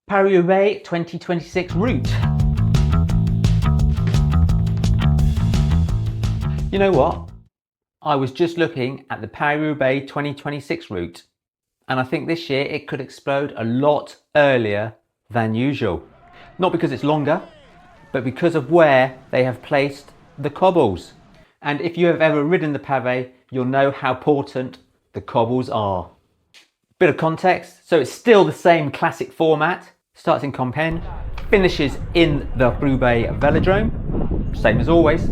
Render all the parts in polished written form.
Paris-Roubaix 2026 route. You know what? I was just looking at the Paris-Roubaix 2026 route, and I think this year it could explode a lot earlier than usual. Not because it's longer, but because of where they have placed the cobbles. And if you have ever ridden the pavé, you'll know how important the cobbles are. Bit of context, so it's still the same classic format. Starts in Compiègne, finishes in the Roubaix velodrome, same as always.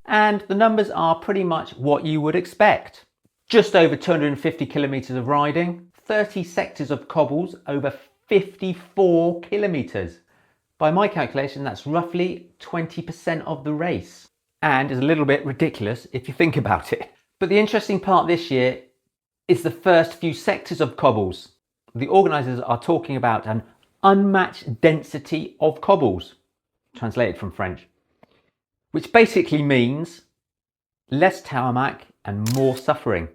And the numbers are pretty much what you would expect. Just over 250 kilometres of riding, 30 sectors of cobbles over 54 kilometres. By my calculation, that's roughly 20% of the race. And is a little bit ridiculous if you think about it. But the interesting part this year is the first few sectors of cobbles. The organisers are talking about an unmatched density of cobbles, translated from French, which basically means less tarmac and more suffering.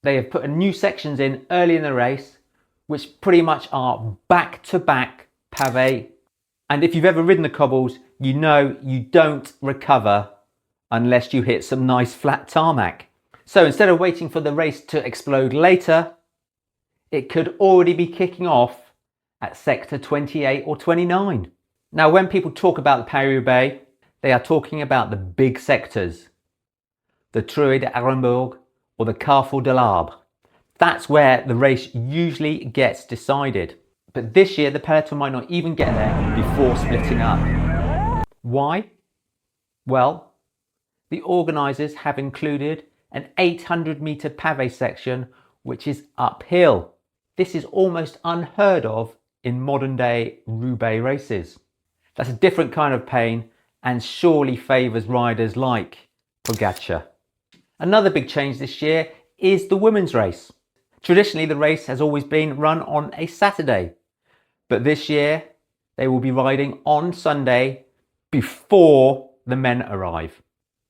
They have put new sections in early in the race, which pretty much are back-to-back pavé. And if you've ever ridden the cobbles, you know you don't recover unless you hit some nice flat tarmac. So instead of waiting for the race to explode later, it could already be kicking off at sector 28 or 29. Now, when people talk about the Paris-Roubaix, they are talking about the big sectors, the Trouée de Arenberg or the Carrefour de l'Arbre. That's where the race usually gets decided. But this year, the peloton might not even get there before splitting up. Why? Well, the organisers have included an 800-metre pavé section, which is uphill. This is almost unheard of in modern day Roubaix races. That's a different kind of pain and surely favours riders like Pogačar. Another big change this year is the women's race. Traditionally, the race has always been run on a Saturday, but this year they will be riding on Sunday before the men arrive.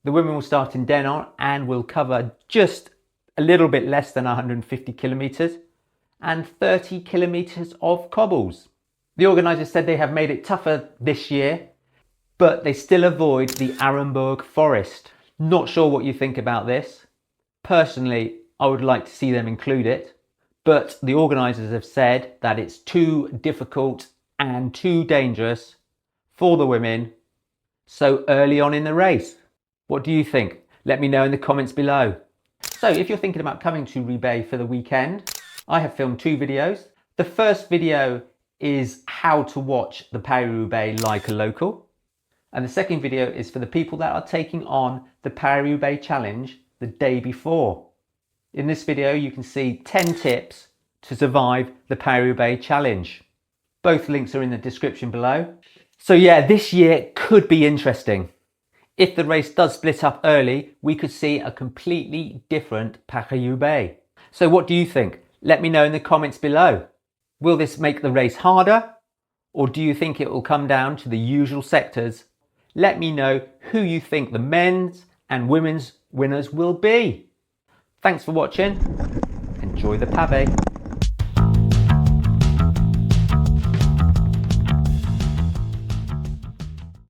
The women will start in Denon and will cover just a little bit less than 150 kilometres and 30 kilometres of cobbles. The organisers said they have made it tougher this year, but they still avoid the Arenberg forest. Not sure what you think about this. Personally, I would like to see them include it, but the organisers have said that it's too difficult and too dangerous for the women so early on in the race. What do you think? Let me know in the comments below. So if you're thinking about coming to Roubaix for the weekend, I have filmed 2 videos. The first video is how to watch the Paris-Roubaix like a local. And the second video is for the people that are taking on the Paris-Roubaix challenge the day before. In this video, you can see 10 tips to survive the Paris-Roubaix challenge. Both links are in the description below. So yeah, this year could be interesting. If the race does split up early, we could see a completely different Paris-Roubaix. So what do you think? Let me know in the comments below. Will this make the race harder? Or do you think it will come down to the usual sectors? Let me know who you think the men's and women's winners will be. Thanks for watching. Enjoy the pavé.